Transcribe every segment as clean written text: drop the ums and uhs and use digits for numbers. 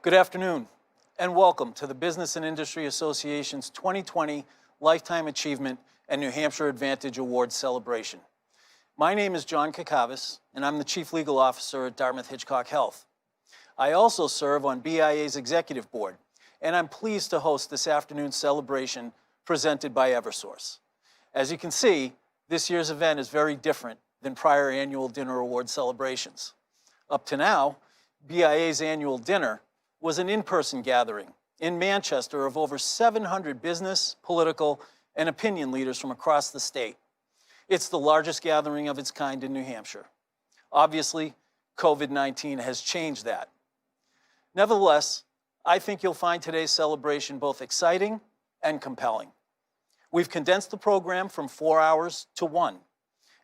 Good afternoon, and welcome to the Business and Industry Association's 2020 Lifetime Achievement and New Hampshire Advantage Awards celebration. My name is John Kakavas, and I'm the Chief Legal Officer at Dartmouth-Hitchcock Health. I also serve on BIA's Executive Board, and I'm pleased to host this afternoon's celebration presented by Eversource. As you can see, this year's event is very different than prior annual dinner award celebrations. Up to now, BIA's annual dinner was an in-person gathering in Manchester of over 700 business, political, and opinion leaders from across the state. It's the largest gathering of its kind in New Hampshire. Obviously, COVID-19 has changed that. Nevertheless, I think you'll find today's celebration both exciting and compelling. We've condensed the program from 4 hours to 1,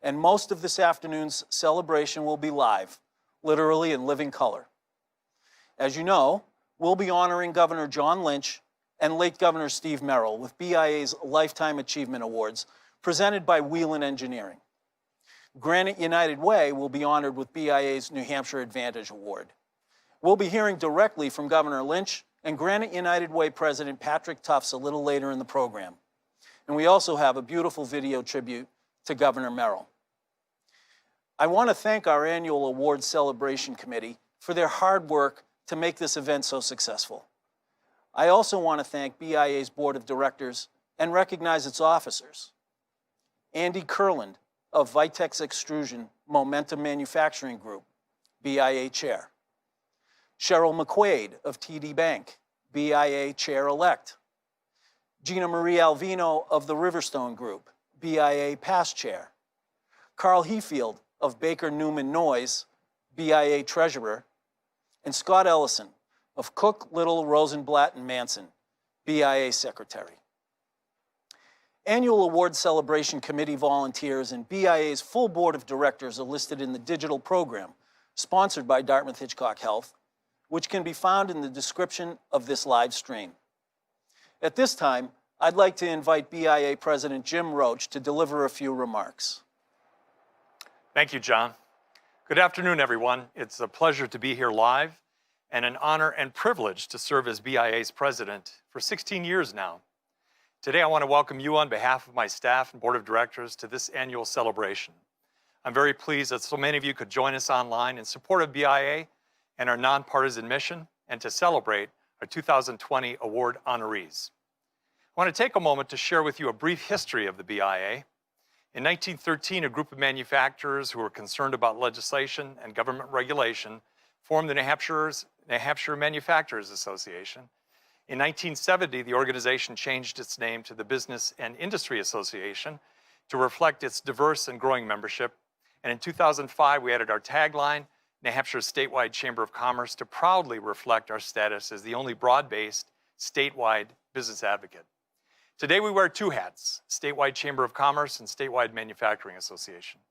and most of this afternoon's celebration will be live, literally in living color. As you know, we'll be honoring Governor John Lynch and late Governor Steve Merrill with BIA's Lifetime Achievement Awards presented by Whelan Engineering. Granite United Way will be honored with BIA's New Hampshire Advantage Award. We'll be hearing directly from Governor Lynch and Granite United Way President Patrick Tufts a little later in the program. And we also have a beautiful video tribute to Governor Merrill. I want to thank our annual awards celebration committee for their hard work to make this event so successful. I also want to thank BIA's Board of Directors and recognize its officers. Andy Kurland of Vitex Extrusion Momentum Manufacturing Group, BIA Chair. Cheryl McQuaid of TD Bank, BIA Chair-elect. Gina Marie Alvino of the Riverstone Group, BIA Past Chair. Carl Hefield of Baker Newman Noyes, BIA Treasurer. And Scott Ellison of Cook, Little, Rosenblatt, and Manson, BIA Secretary. Annual Award Celebration Committee volunteers and BIA's full Board of Directors are listed in the digital program, sponsored by Dartmouth-Hitchcock Health, which can be found in the description of this live stream. At this time, I'd like to invite BIA President Jim Roach to deliver a few remarks. Thank you, John. Good afternoon, everyone. It's a pleasure to be here live and an honor and privilege to serve as BIA's president for 16 years now. Today, I want to welcome you on behalf of my staff and board of directors to this annual celebration. I'm very pleased that so many of you could join us online in support of BIA and our nonpartisan mission and to celebrate our 2020 award honorees. I want to take a moment to share with you a brief history of the BIA. In 1913, a group of manufacturers who were concerned about legislation and government regulation formed the New Hampshire Manufacturers Association. In 1970, the organization changed its name to the Business and Industry Association to reflect its diverse and growing membership. And in 2005, we added our tagline, New Hampshire's statewide Chamber of Commerce, to proudly reflect our status as the only broad-based statewide business advocate. Today we wear two hats, Statewide Chamber of Commerce and Statewide Manufacturing Association.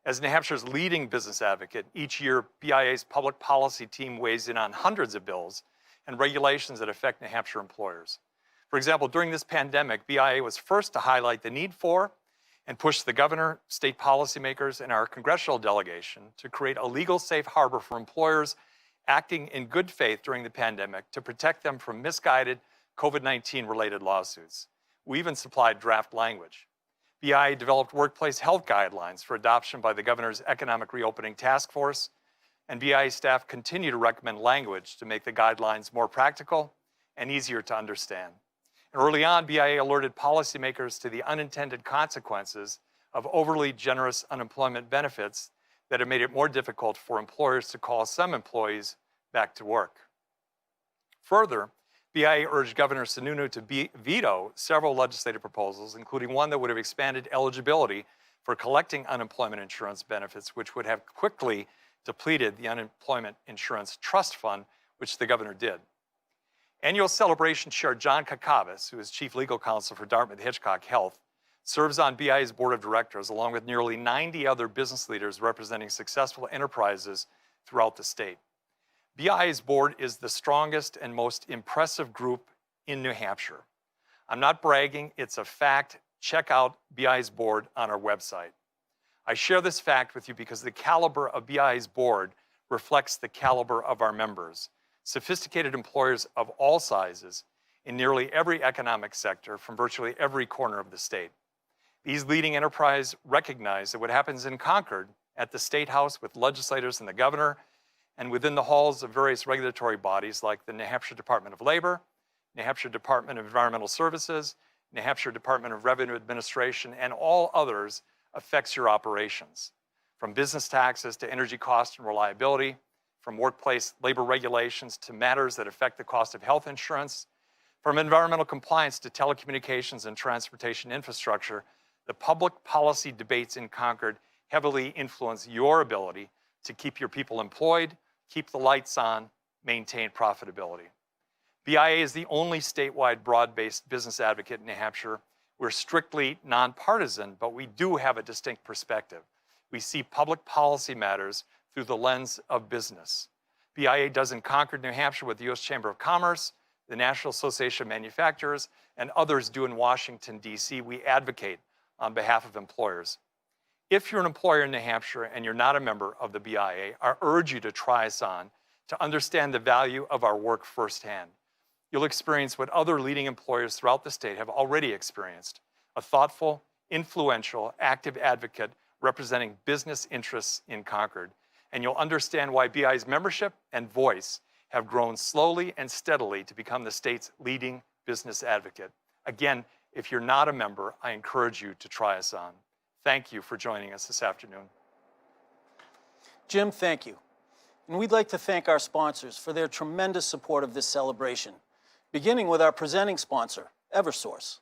As New Hampshire's leading business advocate, each year BIA's public policy team weighs in on hundreds of bills and regulations that affect New Hampshire employers. For example, during this pandemic, BIA was first to highlight the need for and push the governor, state policymakers, and our congressional delegation to create a legal safe harbor for employers acting in good faith during the pandemic to protect them from misguided COVID-19 related lawsuits. We even supplied draft language. BIA developed workplace health guidelines for adoption by the governor's Economic Reopening Task Force, and BIA staff continue to recommend language to make the guidelines more practical and easier to understand. And early on, BIA alerted policymakers to the unintended consequences of overly generous unemployment benefits that have made it more difficult for employers to call some employees back to work. Further, BIA urged Governor Sununu to veto several legislative proposals, including one that would have expanded eligibility for collecting unemployment insurance benefits, which would have quickly depleted the Unemployment Insurance Trust Fund, which the governor did. Annual celebration chair John Kakavas, who is Chief Legal Counsel for Dartmouth-Hitchcock Health, serves on BIA's Board of Directors along with nearly 90 other business leaders representing successful enterprises throughout the state. BIA's board is the strongest and most impressive group in New Hampshire. I'm not bragging, it's a fact. Check out BIA's board on our website. I share this fact with you because the caliber of BIA's board reflects the caliber of our members. sophisticated employers of all sizes in nearly every economic sector from virtually every corner of the state. These leading enterprises recognize that what happens in Concord at the State House with legislators and the governor, and within the halls of various regulatory bodies like the New Hampshire Department of Labor, New Hampshire Department of Environmental Services, New Hampshire Department of Revenue Administration, and all others affects your operations, from business taxes to energy cost and reliability, from workplace labor regulations to matters that affect the cost of health insurance, from environmental compliance to telecommunications and transportation infrastructure. The public policy debates in Concord heavily influence your ability to keep your people employed, keep the lights on, maintain profitability. BIA is the only statewide broad-based business advocate in New Hampshire. We're strictly nonpartisan, but we do have a distinct perspective. We see public policy matters through the lens of business. BIA does in Concord, New Hampshire with the U.S. Chamber of Commerce, the National Association of Manufacturers, and others do in Washington, D.C. We advocate on behalf of employers. If you're an employer in New Hampshire and you're not a member of the BIA, I urge you to try us on to understand the value of our work firsthand. You'll experience what other leading employers throughout the state have already experienced: a thoughtful, influential, active advocate representing business interests in Concord. And you'll understand why BIA's membership and voice have grown slowly and steadily to become the state's leading business advocate. Again, if you're not a member, I encourage you to try us on. Thank you for joining us this afternoon. Jim, thank you. And we'd like to thank our sponsors for their tremendous support of this celebration, beginning with our presenting sponsor, Eversource.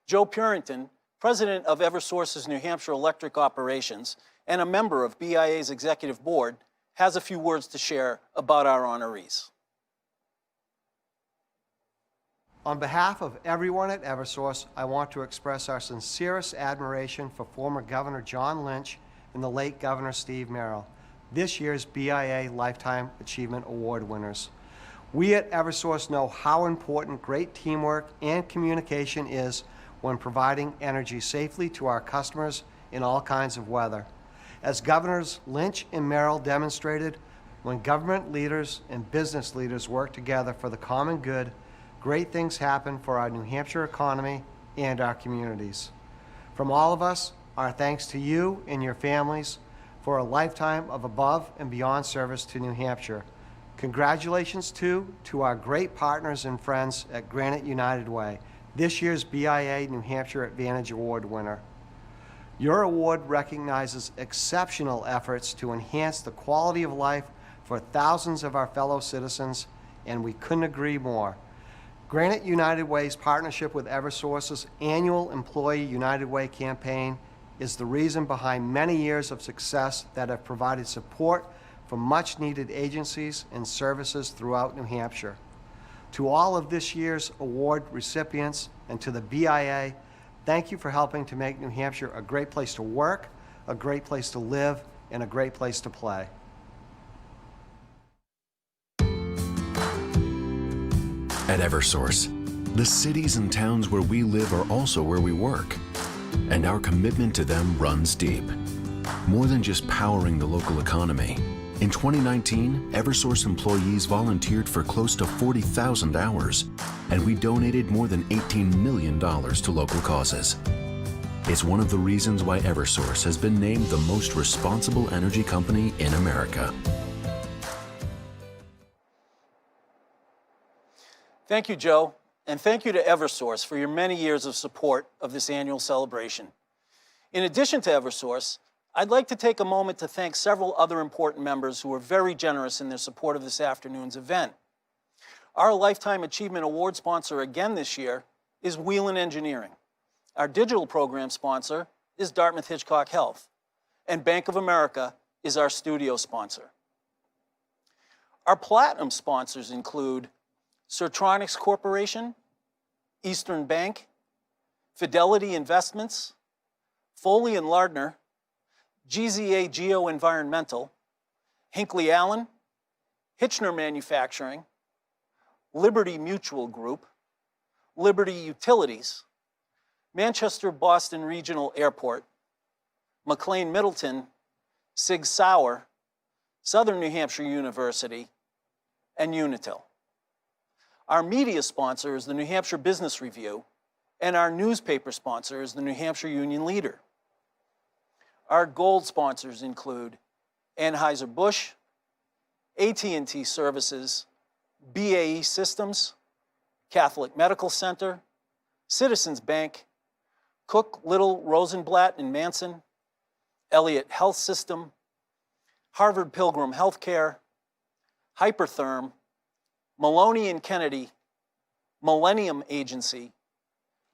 Joe Purington, president of Eversource's New Hampshire Electric Operations and a member of BIA's executive board, has a few words to share about our honorees. On behalf of everyone at Eversource, I want to express our sincerest admiration for former Governor John Lynch and the late Governor Steve Merrill, this year's BIA Lifetime Achievement Award winners. We at Eversource know how important great teamwork and communication is when providing energy safely to our customers in all kinds of weather. As Governors Lynch and Merrill demonstrated, when government leaders and business leaders work together for the common good, great things happen for our New Hampshire economy and our communities. From all of us, our thanks to you and your families for a lifetime of above and beyond service to New Hampshire. Congratulations to our great partners and friends at Granite United Way, this year's BIA New Hampshire Advantage Award winner. Your award recognizes exceptional efforts to enhance the quality of life for thousands of our fellow citizens, and we couldn't agree more. Granite United Way's partnership with Eversource's annual Employee United Way campaign is the reason behind many years of success that have provided support for much-needed agencies and services throughout New Hampshire. To all of this year's award recipients and to the BIA, thank you for helping to make New Hampshire a great place to work, a great place to live, and a great place to play. At Eversource, the cities and towns where we live are also where we work, and our commitment to them runs deep. More than just powering the local economy, in 2019, Eversource employees volunteered for close to 40,000 hours, and we donated more than $18 million to local causes. It's one of the reasons why Eversource has been named the most responsible energy company in America. Thank you, Joe, and thank you to Eversource for your many years of support of this annual celebration. In addition to Eversource, I'd like to take a moment to thank several other important members who were very generous in their support of this afternoon's event. Our Lifetime Achievement Award sponsor again this year is Wheelan Engineering. Our digital program sponsor is Dartmouth Hitchcock Health, and Bank of America is our studio sponsor. Our platinum sponsors include Sertronics Corporation, Eastern Bank, Fidelity Investments, Foley & Lardner, GZA Geo Environmental, Hinckley Allen, Hitchner Manufacturing, Liberty Mutual Group, Liberty Utilities, Manchester Boston Regional Airport, McLean Middleton, Sig Sauer, Southern New Hampshire University, and Unitil. Our media sponsor is the New Hampshire Business Review, and our newspaper sponsor is the New Hampshire Union Leader. Our gold sponsors include Anheuser-Busch, AT&T Services, BIA Systems, Catholic Medical Center, Citizens Bank, Cook, Little, Rosenblatt and Manson, Elliott Health System, Harvard Pilgrim Healthcare, Hypertherm, Maloney and Kennedy, Millennium Agency,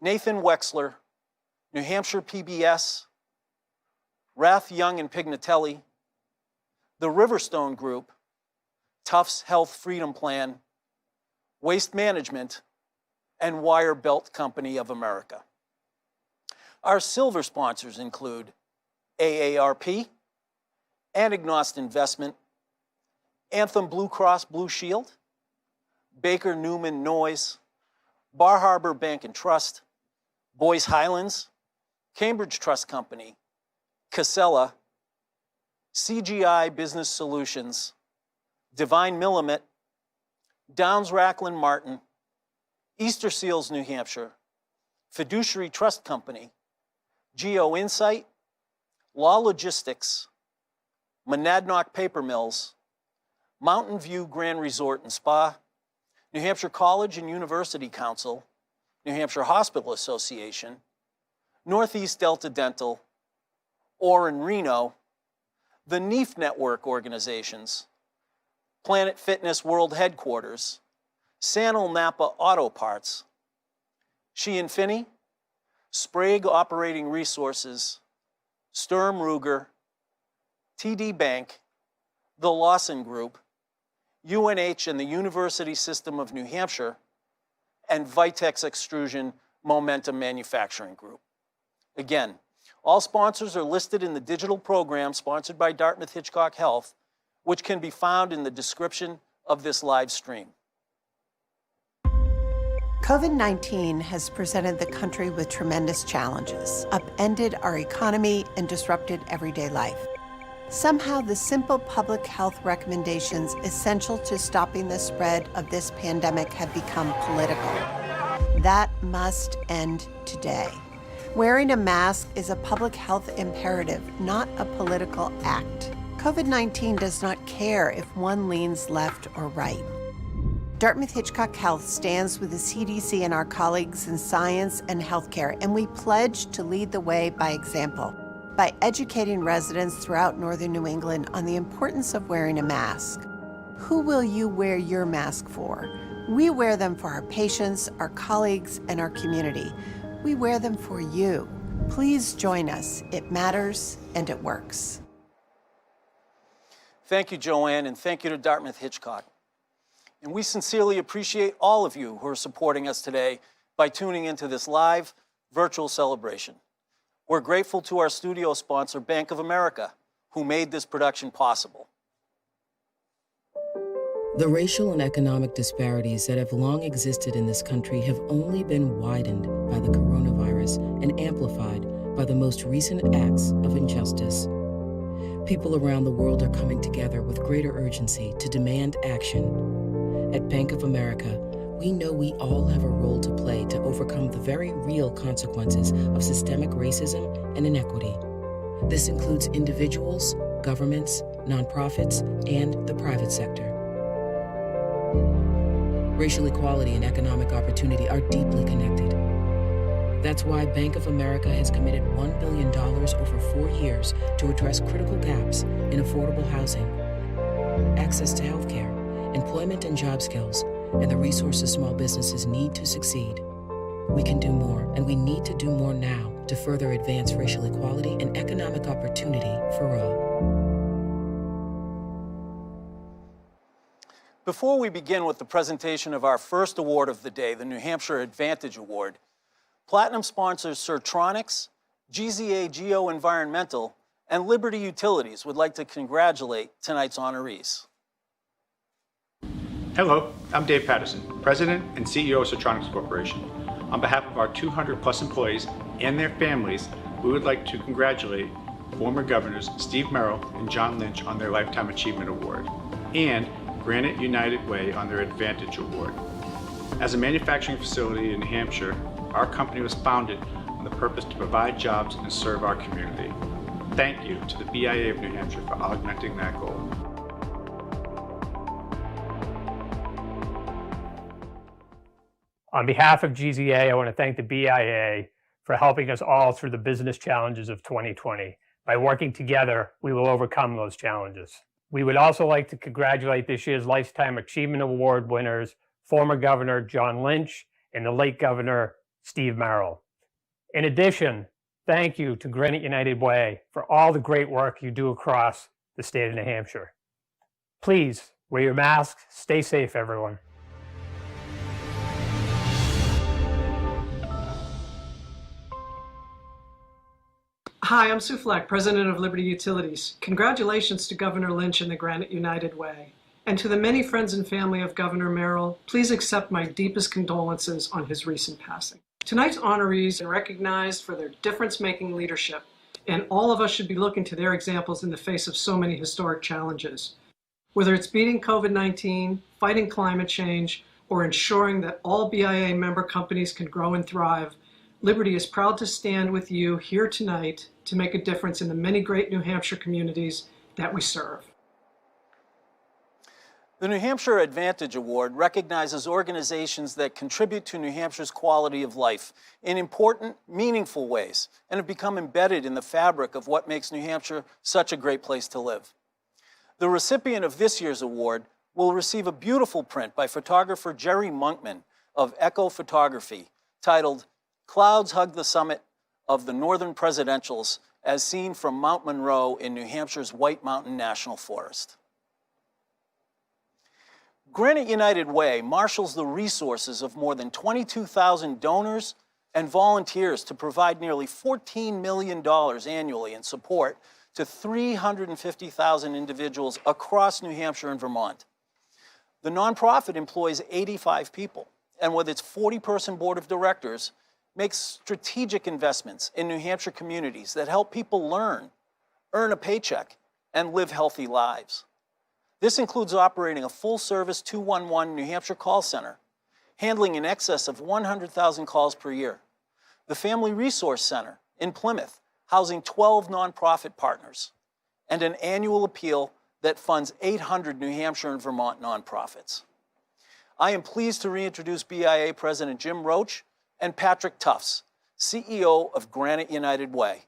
Nathan Wexler, New Hampshire PBS, Rath Young and Pignatelli, the Riverstone Group, Tufts Health Freedom Plan, Waste Management, and Wire Belt Company of America. Our silver sponsors include AARP, Anagnost Investment, Anthem Blue Cross Blue Shield, Baker Newman Noyes, Bar Harbor Bank and Trust, Boys Highlands, Cambridge Trust Company, Casella, CGI Business Solutions, Divine Millimit, Downs Racklin Martin, Easter Seals New Hampshire, Fiduciary Trust Company, Geo Insight, Law Logistics, Monadnock Paper Mills, Mountain View Grand Resort and Spa, New Hampshire College and University Council, New Hampshire Hospital Association, Northeast Delta Dental, Orrin Reno, the NEAF Network organizations, Planet Fitness World Headquarters, Sanel Napa Auto Parts, Sheehan Finney, Sprague Operating Resources, Sturm Ruger, TD Bank, the Lawson Group, UNH and the University System of New Hampshire, and Vitex Extrusion Momentum Manufacturing Group. Again, all sponsors are listed in the digital program sponsored by Dartmouth Hitchcock Health, which can be found in the description of this live stream. COVID-19 has presented the country with tremendous challenges, upended our economy, and disrupted everyday life. Somehow, the simple public health recommendations essential to stopping the spread of this pandemic have become political. That must end today. Wearing a mask is a public health imperative, not a political act. COVID-19 does not care if one leans left or right. Dartmouth Hitchcock Health stands with the CDC and our colleagues in science and healthcare, and we pledge to lead the way by example, by educating residents throughout northern New England on the importance of wearing a mask. Who will you wear your mask for? We wear them for our patients, our colleagues, and our community. We wear them for you. Please join us. It matters and it works. Thank you, Joanne, and thank you to Dartmouth Hitchcock. And we sincerely appreciate all of you who are supporting us today by tuning into this live virtual celebration. We're grateful to our studio sponsor, Bank of America, who made this production possible. The racial and economic disparities that have long existed in this country have only been widened by the coronavirus and amplified by the most recent acts of injustice. People around the world are coming together with greater urgency to demand action. At Bank of America, we know we all have a role to play to overcome the very real consequences of systemic racism and inequity. This includes individuals, governments, nonprofits, and the private sector. Racial equality and economic opportunity are deeply connected. That's why Bank of America has committed $1 billion over 4 years to address critical gaps in affordable housing, access to healthcare, employment and job skills, and the resources small businesses need to succeed. We can do more, and we need to do more now to further advance racial equality and economic opportunity for all. Before we begin with the presentation of our first award of the day, the New Hampshire Advantage Award, Platinum sponsors Sertronics, GZA Geo Environmental, and Liberty Utilities would like to congratulate tonight's honorees. Hello, I'm Dave Patterson, President and CEO of Sertronics Corporation. On behalf of our 200+ employees and their families, we would like to congratulate former Governors Steve Merrill and John Lynch on their Lifetime Achievement Award, and Granite United Way on their Advantage Award. As a manufacturing facility in New Hampshire, our company was founded on the purpose to provide jobs and serve our community. Thank you to the BIA of New Hampshire for augmenting that goal. On behalf of GZA, I want to thank the BIA for helping us all through the business challenges of 2020. By working together, we will overcome those challenges. We would also like to congratulate this year's Lifetime Achievement Award winners, former Governor John Lynch and the late Governor Steve Merrill. In addition, thank you to Granite United Way for all the great work you do across the state of New Hampshire. Please wear your mask, stay safe, everyone. Hi, I'm Sue Fleck, President of Liberty Utilities. Congratulations to Governor Lynch and the Granite United Way. And to the many friends and family of Governor Merrill, please accept my deepest condolences on his recent passing. Tonight's honorees are recognized for their difference-making leadership, and all of us should be looking to their examples in the face of so many historic challenges. Whether it's beating COVID-19, fighting climate change, or ensuring that all BIA member companies can grow and thrive, Liberty is proud to stand with you here tonight to make a difference in the many great New Hampshire communities that we serve. The New Hampshire Advantage Award recognizes organizations that contribute to New Hampshire's quality of life in important, meaningful ways and have become embedded in the fabric of what makes New Hampshire such a great place to live. The recipient of this year's award will receive a beautiful print by photographer Jerry Monkman of Echo Photography titled "Clouds Hug the Summit of the Northern Presidentials as Seen from Mount Monroe in New Hampshire's White Mountain National Forest." Granite United Way marshals the resources of more than 22,000 donors and volunteers to provide nearly $14 million annually in support to 350,000 individuals across New Hampshire and Vermont. The nonprofit employs 85 people, and with its 40-person board of directors, makes strategic investments in New Hampshire communities that help people learn, earn a paycheck, and live healthy lives. This includes operating a full-service 211 New Hampshire call center, handling in excess of 100,000 calls per year. The Family Resource Center in Plymouth, housing 12 nonprofit partners, and an annual appeal that funds 800 New Hampshire and Vermont nonprofits. I am pleased to reintroduce BIA President Jim Roach and Patrick Tufts, CEO of Granite United Way.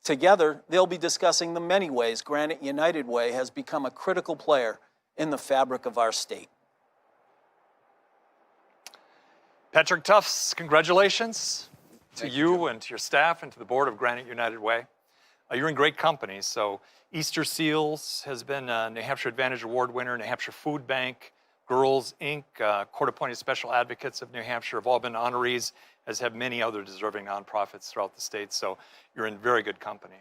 Together, they'll be discussing the many ways Granite United Way has become a critical player in the fabric of our state. Patrick Tufts, congratulations to you and to your staff and to the board of Granite United Way. You're in great company. So Easter Seals has been a New Hampshire Advantage Award winner, New Hampshire Food Bank, Girls Inc., Court-Appointed Special Advocates of New Hampshire have all been honorees, as have many other deserving nonprofits throughout the state. So you're in very good company.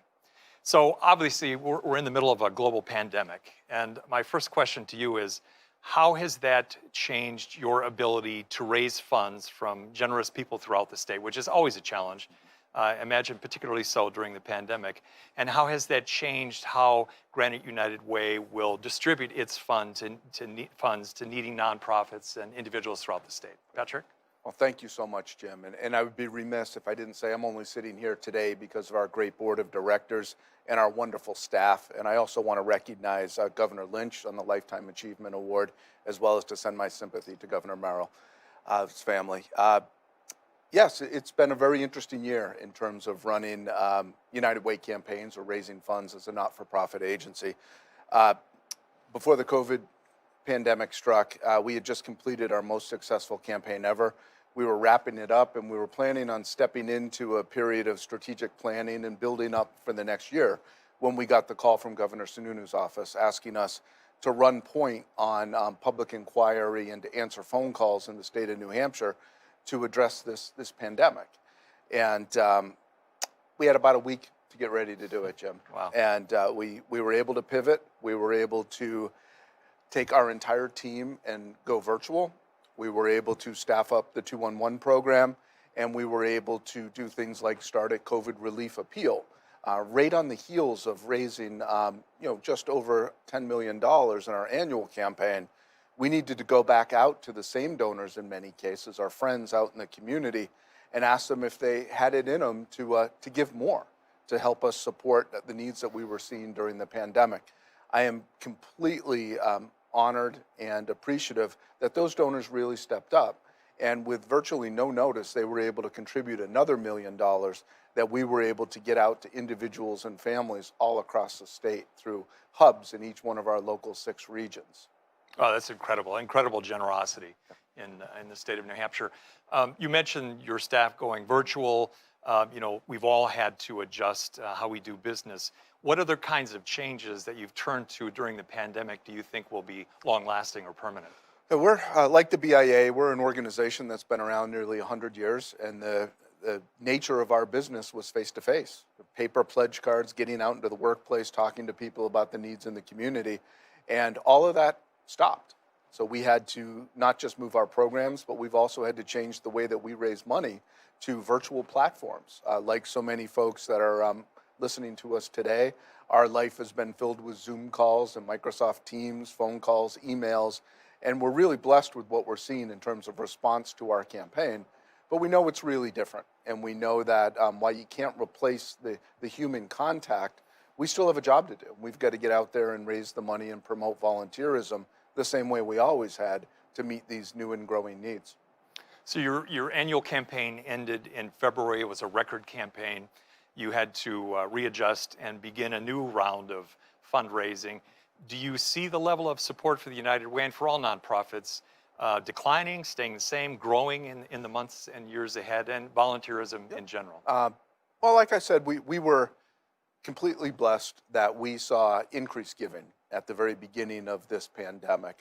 So obviously, we're in the middle of a global pandemic. And my first question to you is, how has that changed your ability to raise funds from generous people throughout the state, which is always a challenge, imagine particularly so during the pandemic. And how has that changed how Granite United Way will distribute its funds to needing nonprofits and individuals throughout the state? Patrick? Well, thank you so much, Jim. And I would be remiss if I didn't say I'm only sitting here today because of our great board of directors and our wonderful staff. And I also want to recognize Governor Lynch on the Lifetime Achievement Award, as well as to send my sympathy to Governor Merrill, his family. Yes, it's been a very interesting year in terms of running United Way campaigns or raising funds as a not-for-profit agency. Before the COVID pandemic struck, we had just completed our most successful campaign ever. We were wrapping it up, and we were planning on stepping into a period of strategic planning and building up for the next year when we got the call from Governor Sununu's office asking us to run point on public inquiry and to answer phone calls in the state of New Hampshire to address this pandemic. And we had about a week to get ready to do it, Jim. Wow. And we were able to pivot. We were able to take our entire team and go virtual. We were able to staff up the 211 program, and we were able to do things like start a COVID relief appeal, right on the heels of raising just over $10 million in our annual campaign. We needed to go back out to the same donors in many cases, our friends out in the community, and ask them if they had it in them to give more, to help us support the needs that we were seeing during the pandemic. I am completely honored and appreciative that those donors really stepped up. And with virtually no notice, they were able to contribute another $1 million that we were able to get out to individuals and families all across the state through hubs in each one of our local 6 regions. Oh, that's incredible, incredible generosity in the state of New Hampshire. You mentioned your staff going virtual. We've all had to adjust how we do business. What other kinds of changes that you've turned to during the pandemic do you think will be long-lasting or permanent? We're like the BIA, we're an organization that's been around nearly 100 years, and the nature of our business was face-to-face. Paper pledge cards, getting out into the workplace, talking to people about the needs in the community, and all of that stopped. So we had to not just move our programs, but we've also had to change the way that we raise money to virtual platforms. Like so many folks that are listening to us today, our life has been filled with Zoom calls and Microsoft Teams, phone calls, emails, and we're really blessed with what we're seeing in terms of response to our campaign. But we know it's really different, and we know that while you can't replace the human contact, we still have a job to do. We've got to get out there and raise the money and promote volunteerism the same way we always had to meet these new and growing needs. So your annual campaign ended in February. It was a record campaign. You had to readjust and begin a new round of fundraising. Do you see the level of support for the United Way and for all nonprofits declining, staying the same, growing in the months and years ahead, and volunteerism in general? Well, like I said, we were completely blessed that we saw increased giving at the very beginning of this pandemic.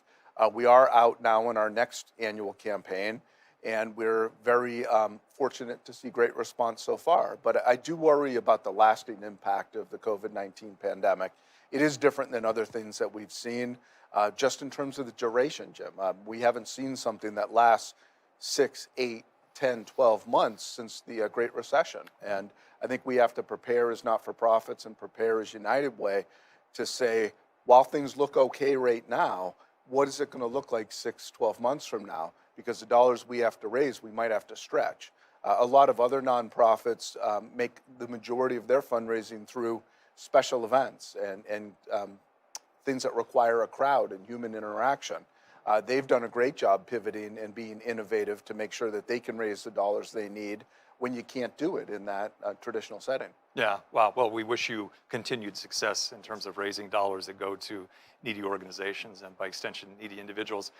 We are out now in our next annual campaign, and we're very fortunate to see great response so far. But I do worry about the lasting impact of the COVID-19 pandemic. It is different than other things that we've seen, just in terms of the duration, Jim. We haven't seen something that lasts 6, 8, 10, 12 months since the Great Recession. And I think we have to prepare as not-for-profits and prepare as United Way to say, while things look okay right now, what is it going to look like 6, 12 months from now? Because the dollars we have to raise, we might have to stretch. A lot of other nonprofits make the majority of their fundraising through special events and things that require a crowd and human interaction. They've done a great job pivoting and being innovative to make sure that they can raise the dollars they need when you can't do it in that traditional setting. Yeah, wow. Well, we wish you continued success in terms of raising dollars that go to needy organizations and by extension, needy individuals.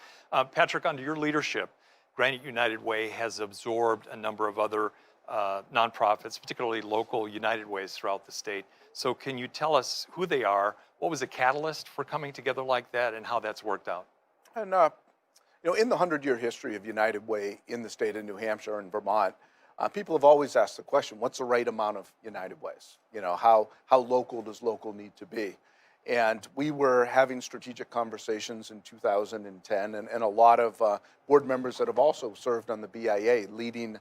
Patrick, under your leadership, Granite United Way has absorbed a number of other nonprofits, particularly local United Ways throughout the state. So can you tell us who they are, what was the catalyst for coming together like that, and how that's worked out? And in the 100-year history of United Way in the state of New Hampshire and Vermont, people have always asked the question, what's the right amount of United Ways? How local does local need to be? And we were having strategic conversations in 2010, and a lot of board members that have also served on the BIA, leading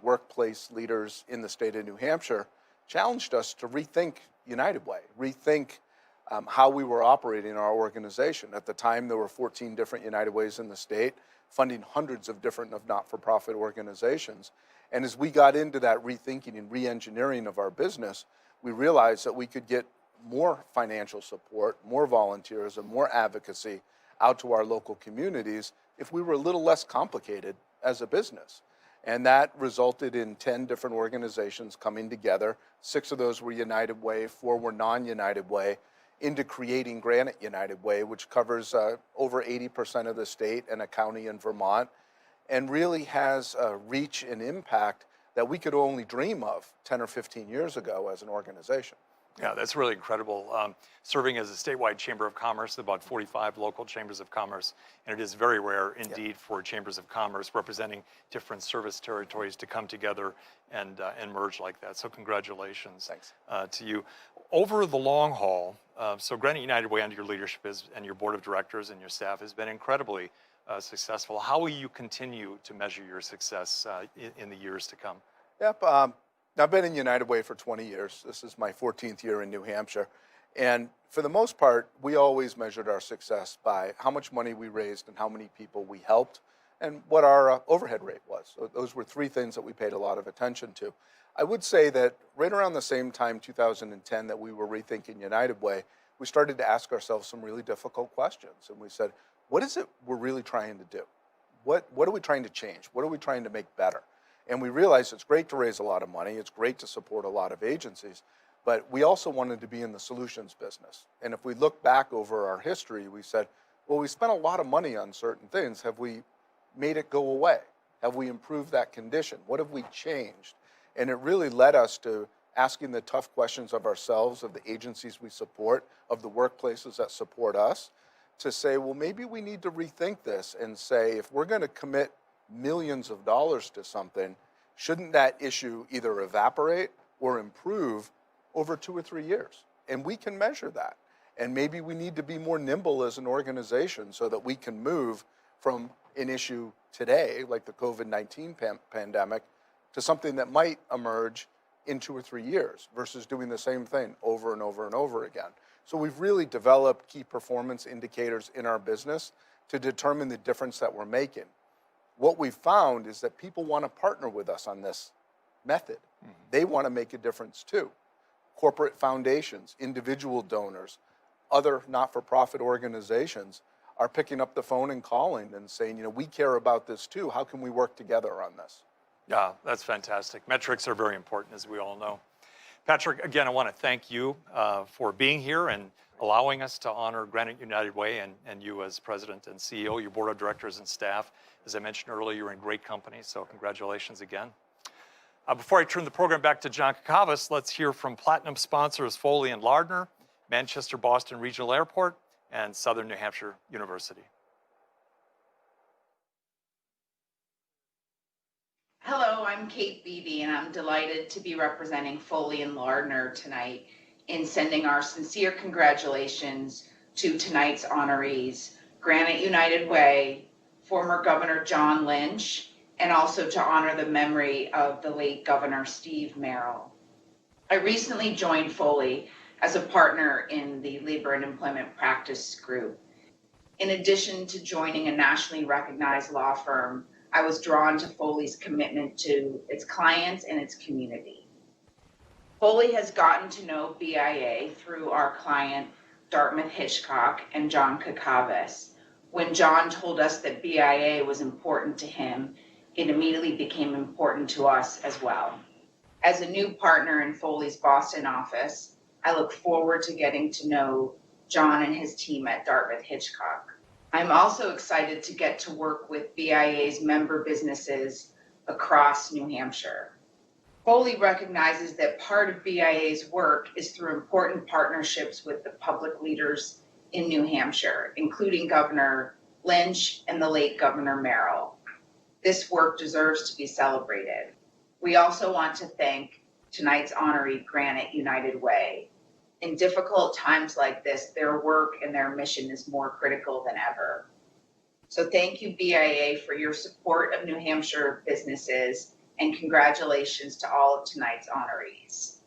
workplace leaders in the state of New Hampshire, challenged us to rethink United Way, rethink how we were operating our organization. At the time, there were 14 different United Ways in the state, funding hundreds of different not-for-profit organizations. And as we got into that rethinking and re-engineering of our business, we realized that we could get more financial support, more volunteerism, more advocacy out to our local communities if we were a little less complicated as a business. And that resulted in 10 different organizations coming together. 6 of those were United Way, 4 were non-United Way, into creating Granite United Way, which covers over 80% of the state and a county in Vermont, and really has a reach and impact that we could only dream of 10 or 15 years ago as an organization. Yeah, that's really incredible. Serving as a statewide chamber of commerce, about 45 local chambers of commerce, and it is very rare indeed for chambers of commerce representing different service territories to come together and merge like that. So congratulations. Thanks. To you. Over the long haul, so Granite United Way under your leadership and your board of directors and your staff has been incredibly successful. How will you continue to measure your success in the years to come? Yep. I've been in United Way for 20 years. This is my 14th year in New Hampshire. And for the most part, we always measured our success by how much money we raised and how many people we helped and what our overhead rate was. So those were three things that we paid a lot of attention to. I would say that right around the same time, 2010, that we were rethinking United Way, we started to ask ourselves some really difficult questions. And we said, what is it we're really trying to do? What are we trying to change? What are we trying to make better? And we realized it's great to raise a lot of money. It's great to support a lot of agencies. But we also wanted to be in the solutions business. And if we look back over our history, we said, well, we spent a lot of money on certain things. Have we made it go away? Have we improved that condition? What have we changed? And it really led us to asking the tough questions of ourselves, of the agencies we support, of the workplaces that support us, to say, well, maybe we need to rethink this and say, if we're going to commit millions of dollars to something, shouldn't that issue either evaporate or improve over 2 or 3 years? And we can measure that. And maybe we need to be more nimble as an organization so that we can move from an issue today, like the COVID-19 pandemic, to something that might emerge in 2 or 3 years versus doing the same thing over and over and over again. So we've really developed key performance indicators in our business to determine the difference that we're making. What we've found is that people want to partner with us on this method. They want to make a difference too. Corporate foundations, individual donors, other not-for-profit organizations are picking up the phone and calling and saying, you know, we care about this too. How can we work together on this? Yeah, that's fantastic. Metrics are very important, as we all know. Patrick, again, I want to thank you for being here and allowing us to honor Granite United Way and you as president and CEO, your board of directors and staff. As I mentioned earlier, you're in great company, so congratulations again. Before I turn the program back to John Kakavas, let's hear from platinum sponsors Foley and Lardner, Manchester Boston Regional Airport, and Southern New Hampshire University. Hello, I'm Kate Beebe, and I'm delighted to be representing Foley and Lardner tonight in sending our sincere congratulations to tonight's honorees, Granite United Way, former Governor John Lynch, and also to honor the memory of the late Governor Steve Merrill. I recently joined Foley as a partner in the Labor and Employment Practice Group. In addition to joining a nationally recognized law firm, I was drawn to Foley's commitment to its clients and its community. Foley has gotten to know BIA through our client, Dartmouth Hitchcock and John Kakavas. When John told us that BIA was important to him, it immediately became important to us as well. As a new partner in Foley's Boston office, I look forward to getting to know John and his team at Dartmouth Hitchcock. I'm also excited to get to work with BIA's member businesses across New Hampshire. Foley recognizes that part of BIA's work is through important partnerships with the public leaders in New Hampshire, including Governor Lynch and the late Governor Merrill. This work deserves to be celebrated. We also want to thank tonight's honoree, Granite United Way. In difficult times like this, their work and their mission is more critical than ever. So thank you, BIA, for your support of New Hampshire businesses, and congratulations to all of tonight's honorees.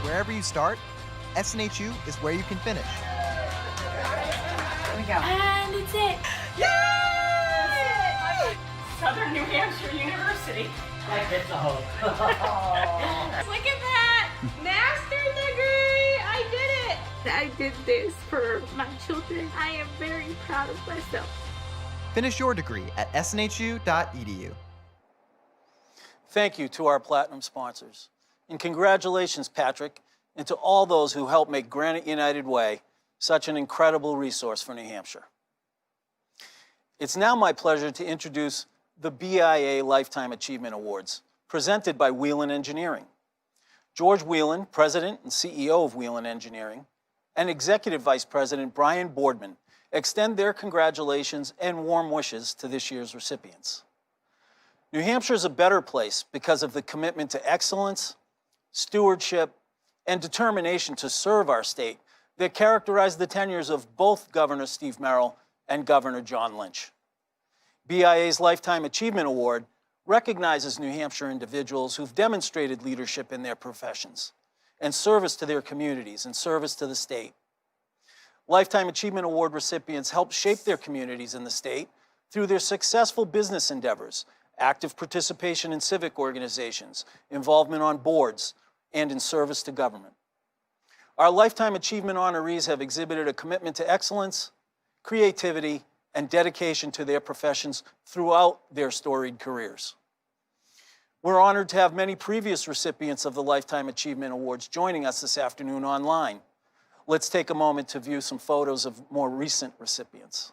Wherever you start, SNHU is where you can finish. Here we go. And it's it. Yay! Southern New Hampshire University. Like it's a hope. Look at that! Master's degree! I did it! I did this for my children. I am very proud of myself. Finish your degree at snhu.edu. Thank you to our platinum sponsors. And congratulations, Patrick, and to all those who helped make Granite United Way such an incredible resource for New Hampshire. It's now my pleasure to introduce the BIA Lifetime Achievement Awards, presented by Whelan Engineering. George Whelan, President and CEO of Whelan Engineering, and Executive Vice President Brian Boardman extend their congratulations and warm wishes to this year's recipients. New Hampshire is a better place because of the commitment to excellence, stewardship, and determination to serve our state that characterized the tenures of both Governor Steve Merrill and Governor John Lynch. BIA's Lifetime Achievement Award recognizes New Hampshire individuals who've demonstrated leadership in their professions and service to their communities and service to the state. Lifetime Achievement Award recipients help shape their communities in the state through their successful business endeavors, active participation in civic organizations, involvement on boards, and in service to government. Our Lifetime Achievement honorees have exhibited a commitment to excellence, creativity, and dedication to their professions throughout their storied careers. We're honored to have many previous recipients of the Lifetime Achievement Awards joining us this afternoon online. Let's take a moment to view some photos of more recent recipients.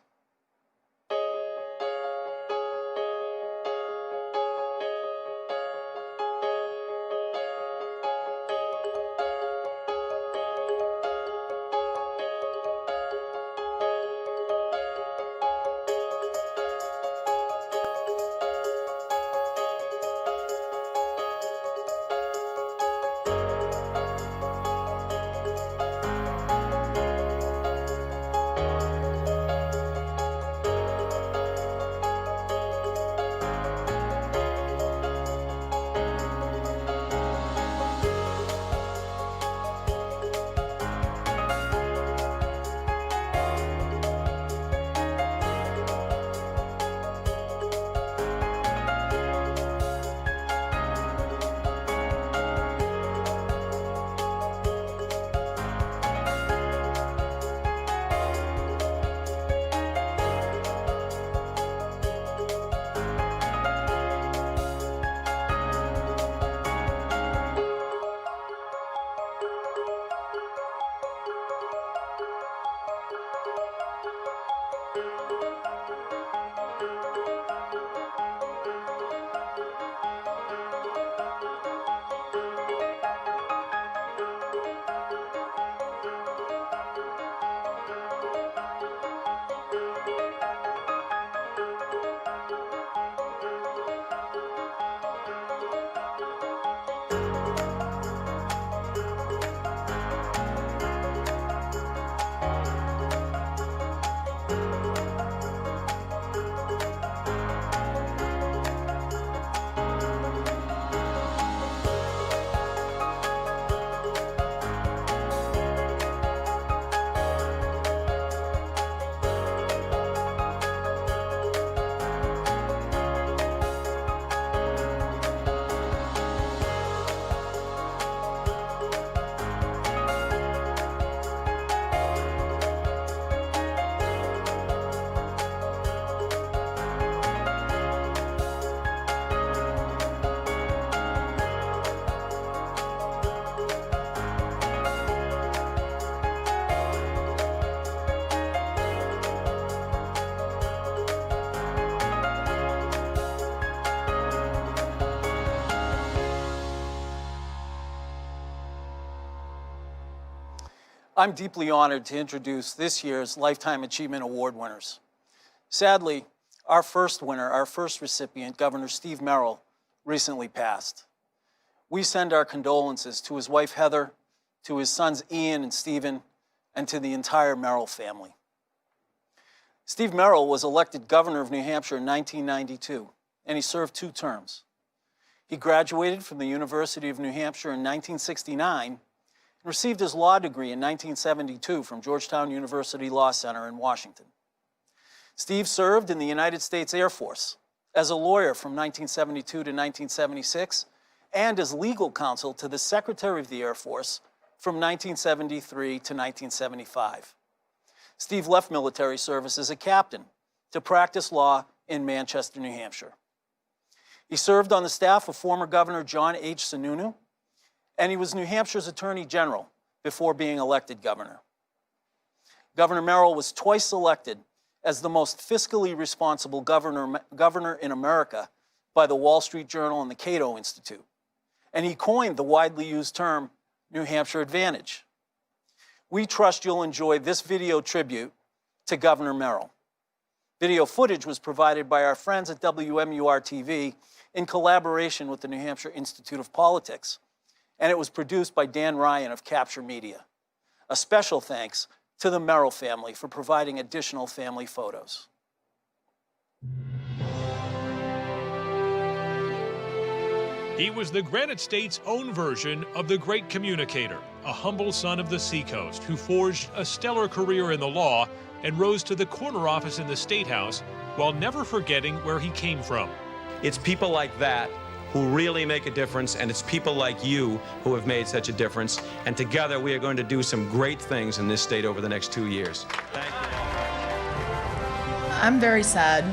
I'm deeply honored to introduce this year's Lifetime Achievement Award winners. Sadly, our first winner, our first recipient, Governor Steve Merrill, recently passed. We send our condolences to his wife, Heather, to his sons, Ian and Stephen, and to the entire Merrill family. Steve Merrill was elected governor of New Hampshire in 1992, and he served 2 terms. He graduated from the University of New Hampshire in 1969 and received his law degree in 1972 from Georgetown University Law Center in Washington. Steve served in the United States Air Force as a lawyer from 1972 to 1976 and as legal counsel to the Secretary of the Air Force from 1973 to 1975. Steve left military service as a captain to practice law in Manchester, New Hampshire. He served on the staff of former Governor John H. Sununu, and he was New Hampshire's Attorney General before being elected governor. Governor Merrill was twice elected as the most fiscally responsible governor in America by the Wall Street Journal and the Cato Institute. And he coined the widely used term New Hampshire Advantage. We trust you'll enjoy this video tribute to Governor Merrill. Video footage was provided by our friends at WMUR-TV in collaboration with the New Hampshire Institute of Politics, and it was produced by Dan Ryan of Capture Media. A special thanks to the Merrill family for providing additional family photos. He was the Granite State's own version of the great communicator, a humble son of the seacoast who forged a stellar career in the law and rose to the corner office in the State House while never forgetting where he came from. It's people like that who really make a difference, and it's people like you who have made such a difference. And together we are going to do some great things in this state over the next 2 years. Thank you. I'm very sad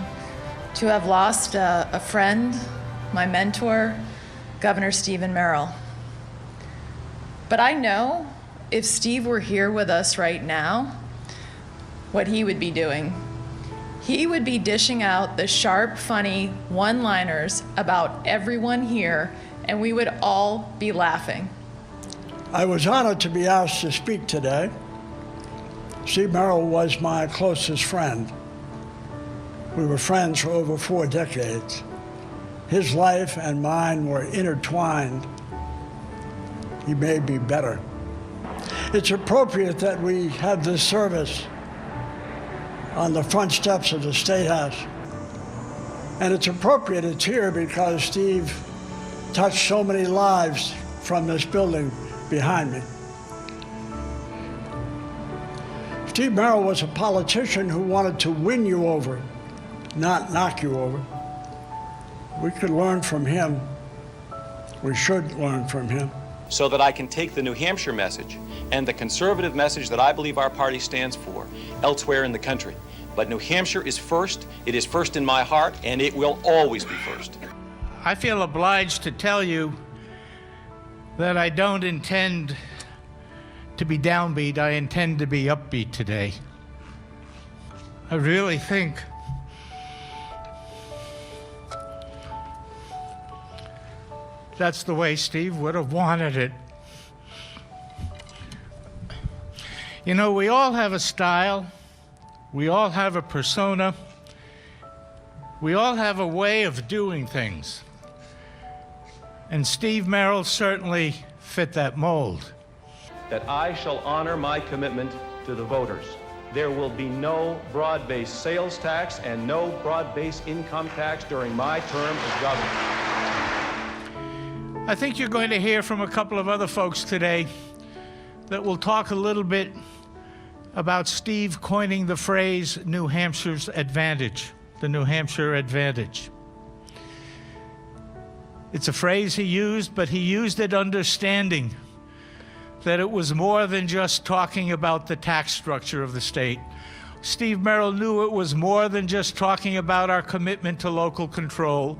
to have lost a friend, my mentor, Governor Stephen Merrill. But I know if Steve were here with us right now, what he would be doing. He would be dishing out the sharp, funny one-liners about everyone here, and we would all be laughing. I was honored to be asked to speak today. Steve Merrill was my closest friend. We were friends for over 4 decades. His life and mine were intertwined. He made me better. It's appropriate that we have this service on the front steps of the State House. And it's appropriate it's here because Steve touched so many lives from this building behind me. Steve Merrill was a politician who wanted to win you over, not knock you over. We could learn from him. We should learn from him. So that I can take the New Hampshire message and the conservative message that I believe our party stands for elsewhere in the country. But New Hampshire is first. It is first in my heart, and it will always be first. I feel obliged to tell you that I don't intend to be downbeat. I intend to be upbeat today. I really think that's the way Steve would have wanted it. You know, we all have a style. We all have a persona. We all have a way of doing things. And Steve Merrill certainly fit that mold. That I shall honor my commitment to the voters. There will be no broad-based sales tax and no broad-based income tax during my term as governor. I think you're going to hear from a couple of other folks today that will talk a little bit about Steve coining the phrase New Hampshire's advantage, the New Hampshire advantage. It's a phrase he used, but he used it understanding that it was more than just talking about the tax structure of the state. Steve Merrill knew it was more than just talking about our commitment to local control.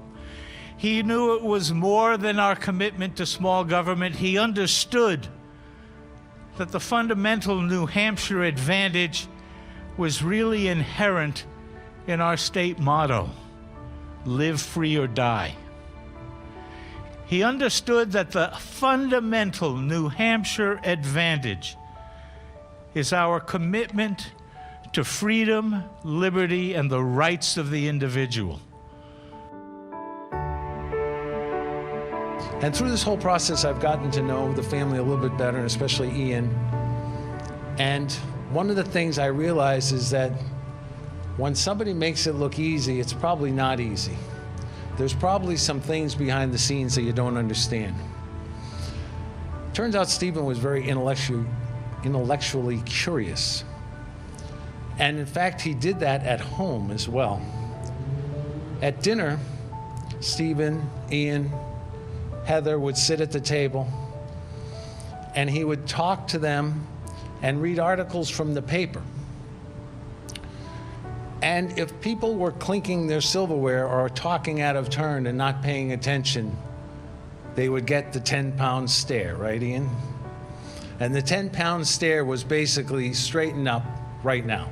He knew it was more than our commitment to small government. He understood that the fundamental New Hampshire advantage was really inherent in our state motto, live free or die. He understood that the fundamental New Hampshire advantage is our commitment to freedom, liberty, and the rights of the individual. And through this whole process, I've gotten to know the family a little bit better, and especially Ian. And one of the things I realize is that when somebody makes it look easy, it's probably not easy. There's probably some things behind the scenes that you don't understand. Turns out Stephen was very intellectually curious. And in fact, he did that at home as well. At dinner, Stephen, Ian, Heather would sit at the table, and he would talk to them and read articles from the paper. And if people were clinking their silverware or talking out of turn and not paying attention, they would get the 10-pound stare, right, Ian? And the 10-pound stare was basically straighten up right now.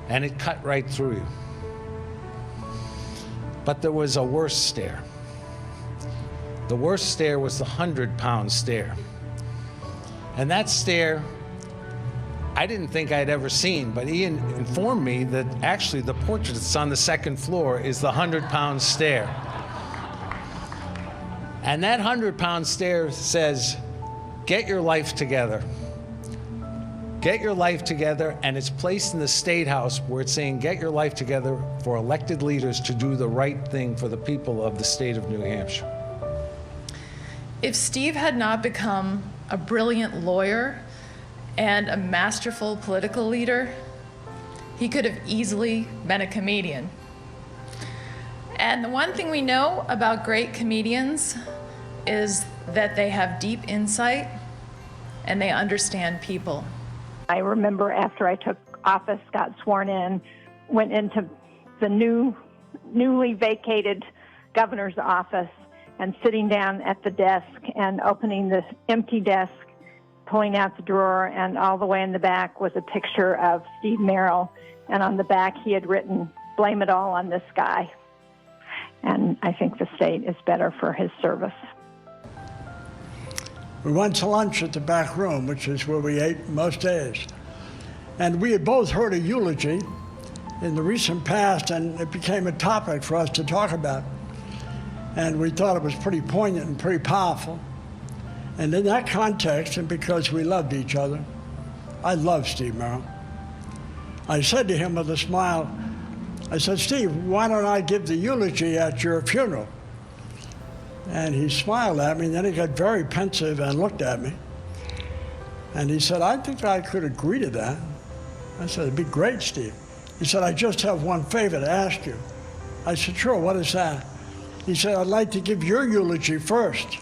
And it cut right through you. But there was a worse stare. The worst stare was the 100-pound stare. And that stare, I didn't think I'd ever seen, but Ian informed me that actually the portrait that's on the second floor is the 100-pound stare. And that 100-pound stare says, get your life together. Get your life together, and it's placed in the State House where it's saying, get your life together for elected leaders to do the right thing for the people of the state of New Hampshire. If Steve had not become a brilliant lawyer and a masterful political leader, he could have easily been a comedian. And the one thing we know about great comedians is that they have deep insight and they understand people. I remember after I took office, got sworn in, went into the newly vacated governor's office and sitting down at the desk and opening the empty desk, pulling out the drawer, and all the way in the back was a picture of Steve Merrill. And on the back he had written, "Blame it all on this guy." And I think the state is better for his service. We went to lunch at the back room, which is where we ate most days. And we had both heard a eulogy in the recent past, and it became a topic for us to talk about. And we thought it was pretty poignant and pretty powerful. And in that context, and because we loved each other, I love Steve Merrill. I said to him with a smile, I said, "Steve, why don't I give the eulogy at your funeral?" And he smiled at me, and then he got very pensive and looked at me. And he said, "I think I could agree to that." I said, "It'd be great, Steve." He said, "I just have one favor to ask you." I said, "Sure, what is that?" He said, "I'd like to give your eulogy first."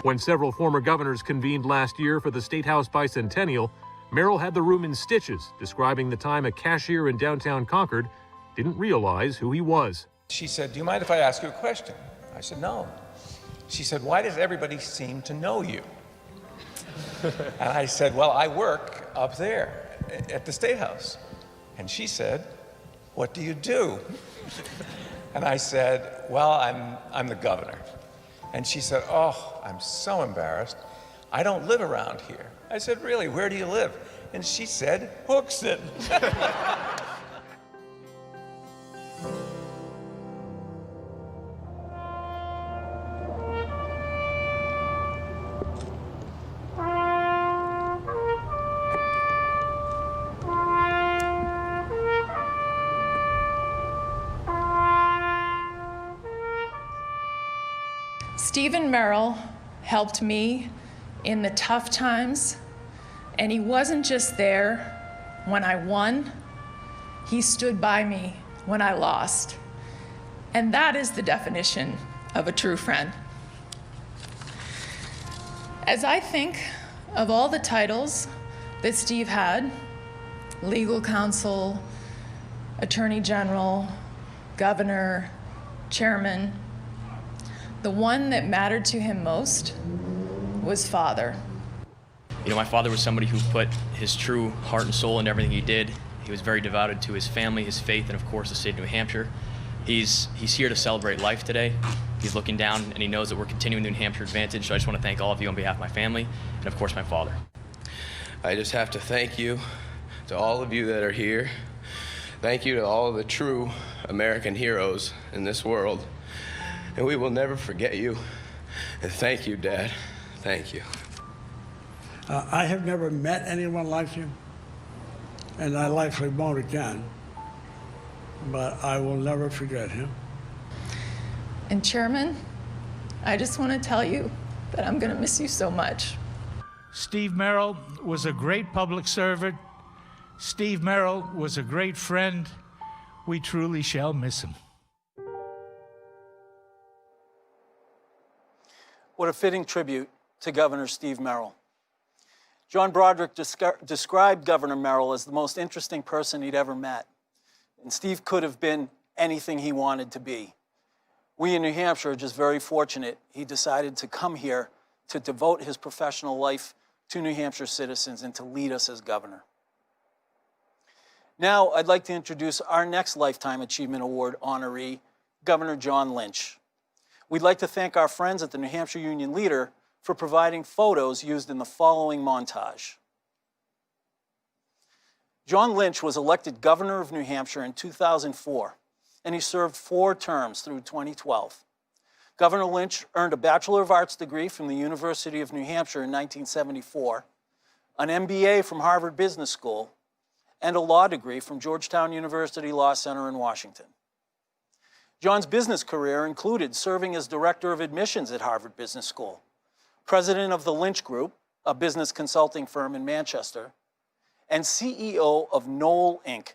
When several former governors convened last year for the State House bicentennial, Merrill had the room in stitches, describing the time a cashier in downtown Concord didn't realize who he was. She said, "Do you mind if I ask you a question?" I said, "No." She said, "Why does everybody seem to know you?" And I said, "Well, I work up there at the State House." And she said, "What do you do?" And I said, "Well, I'm the governor." And she said, "Oh, I'm so embarrassed. I don't live around here." I said, "Really? Where do you live?" And she said, "Hooksett." Stephen Merrill helped me in the tough times, and he wasn't just there when I won, he stood by me when I lost. And that is the definition of a true friend. As I think of all the titles that Steve had, legal counsel, attorney general, governor, chairman, the one that mattered to him most was father. You know, my father was somebody who put his true heart and soul into everything he did. He was very devoted to his family, his faith, and of course the state of New Hampshire. He's here to celebrate life today. He's looking down and he knows that we're continuing the New Hampshire advantage, so I just want to thank all of you on behalf of my family and of course my father. I just have to thank you to all of you that are here. Thank you to all of the true American heroes in this world. And we will never forget you. And thank you, Dad. Thank you. I have never met anyone like you, and I likely won't again. But I will never forget him. And Chairman, I just want to tell you that I'm going to miss you so much. Steve Merrill was a great public servant. Steve Merrill was a great friend. We truly shall miss him. What a fitting tribute to Governor Steve Merrill. John Broderick described Governor Merrill as the most interesting person he'd ever met. And Steve could have been anything he wanted to be. We in New Hampshire are just very fortunate he decided to come here to devote his professional life to New Hampshire citizens and to lead us as governor. Now, I'd like to introduce our next Lifetime Achievement Award honoree, Governor John Lynch. We'd like to thank our friends at the New Hampshire Union Leader for providing photos used in the following montage. John Lynch was elected governor of New Hampshire in 2004, and he served 4 terms through 2012. Governor Lynch earned a Bachelor of Arts degree from the University of New Hampshire in 1974, an MBA from Harvard Business School, and a law degree from Georgetown University Law Center in Washington. John's business career included serving as Director of Admissions at Harvard Business School, President of the Lynch Group, a business consulting firm in Manchester, and CEO of Knoll Inc.,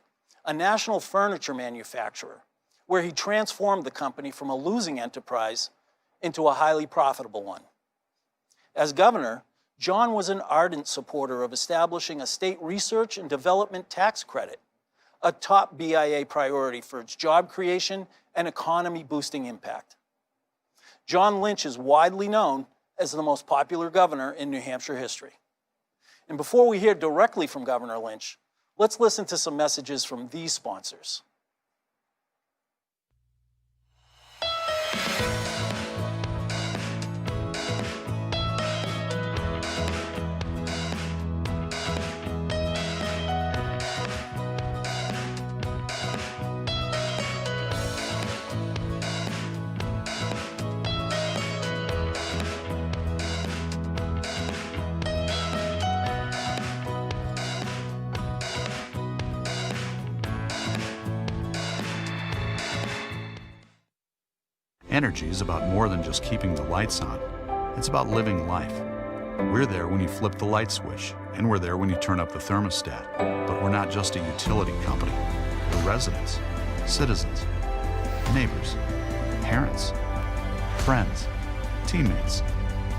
a national furniture manufacturer, where he transformed the company from a losing enterprise into a highly profitable one. As governor, John was an ardent supporter of establishing a state research and development tax credit, a top BIA priority for its job creation and economy-boosting impact. John Lynch is widely known as the most popular governor in New Hampshire history. And before we hear directly from Governor Lynch, let's listen to some messages from these sponsors. Energy is about more than just keeping the lights on. It's about living life. We're there when you flip the light switch, and we're there when you turn up the thermostat. But we're not just a utility company. We're residents, citizens, neighbors, parents, friends, teammates.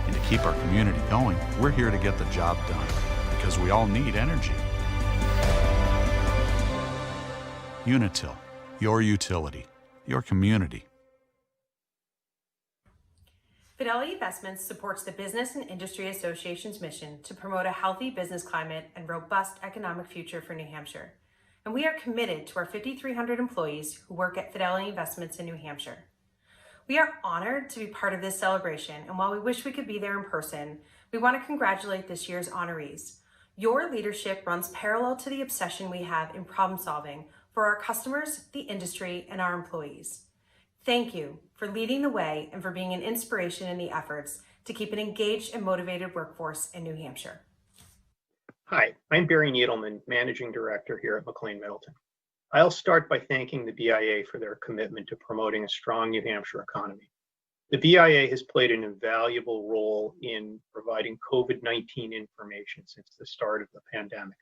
And to keep our community going, we're here to get the job done, because we all need energy. Unitil, your utility, your community. Fidelity Investments supports the Business and Industry Association's mission to promote a healthy business climate and robust economic future for New Hampshire. And we are committed to our 5,300 employees who work at Fidelity Investments in New Hampshire. We are honored to be part of this celebration, and while we wish we could be there in person, we want to congratulate this year's honorees. Your leadership runs parallel to the obsession we have in problem solving for our customers, the industry, and our employees. Thank you for leading the way and for being an inspiration in the efforts to keep an engaged and motivated workforce in New Hampshire. Hi, I'm Barry Needleman, Managing Director here at McLean Middleton. I'll start by thanking the BIA for their commitment to promoting a strong New Hampshire economy. The BIA has played an invaluable role in providing COVID-19 information since the start of the pandemic.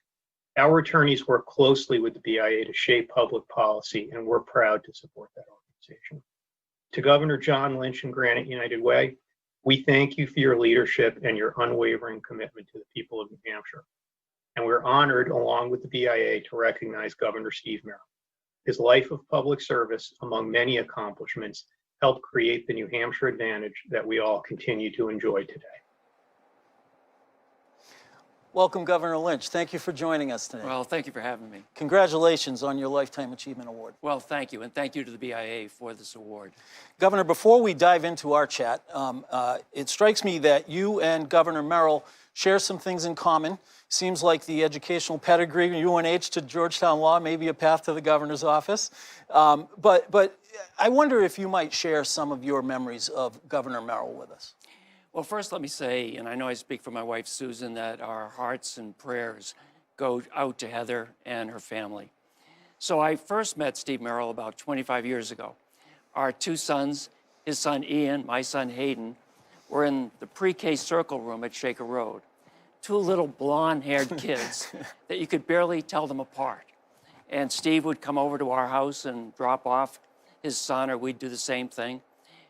Our attorneys work closely with the BIA to shape public policy, and we're proud to support that organization. To Governor John Lynch and Granite United Way, we thank you for your leadership and your unwavering commitment to the people of New Hampshire. And we're honored, along with the BIA, to recognize Governor Steve Merrill. His life of public service, among many accomplishments, helped create the New Hampshire advantage that we all continue to enjoy today. Welcome, Governor Lynch. Thank you for joining us today. Well, thank you for having me. Congratulations on your Lifetime Achievement Award. Well, thank you, and thank you to the BIA for this award. Governor, before we dive into our chat, it strikes me that you and Governor Merrill share some things in common. Seems like the educational pedigree, UNH to Georgetown Law, maybe a path to the governor's office. But I wonder if you might share some of your memories of Governor Merrill with us. Well, first let me say, and I know I speak for my wife Susan, that our hearts and prayers go out to Heather and her family. So I first met Steve Merrill about 25 years ago. Our 2 sons, his son Ian, my son Hayden, were in the pre-K circle room at Shaker Road. 2 little blonde-haired kids that you could barely tell them apart. And Steve would come over to our house and drop off his son, or we'd do the same thing.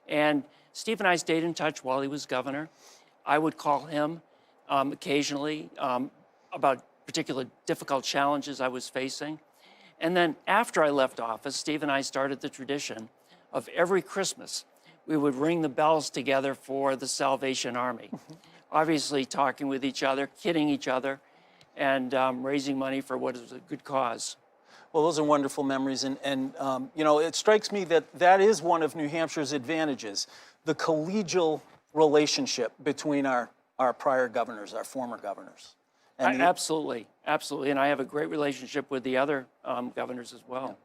And Steve and I stayed in touch while he was governor. I would call him occasionally about particular difficult challenges I was facing. And then after I left office, Steve and I started the tradition of every Christmas, we would ring the bells together for the Salvation Army. Obviously talking with each other, kidding each other, and raising money for what is a good cause. Well, those are wonderful memories, and you know, it strikes me that that is one of New Hampshire's advantages, the collegial relationship between our prior governors, our former governors. And Absolutely, absolutely, and I have a great relationship with the other governors as well.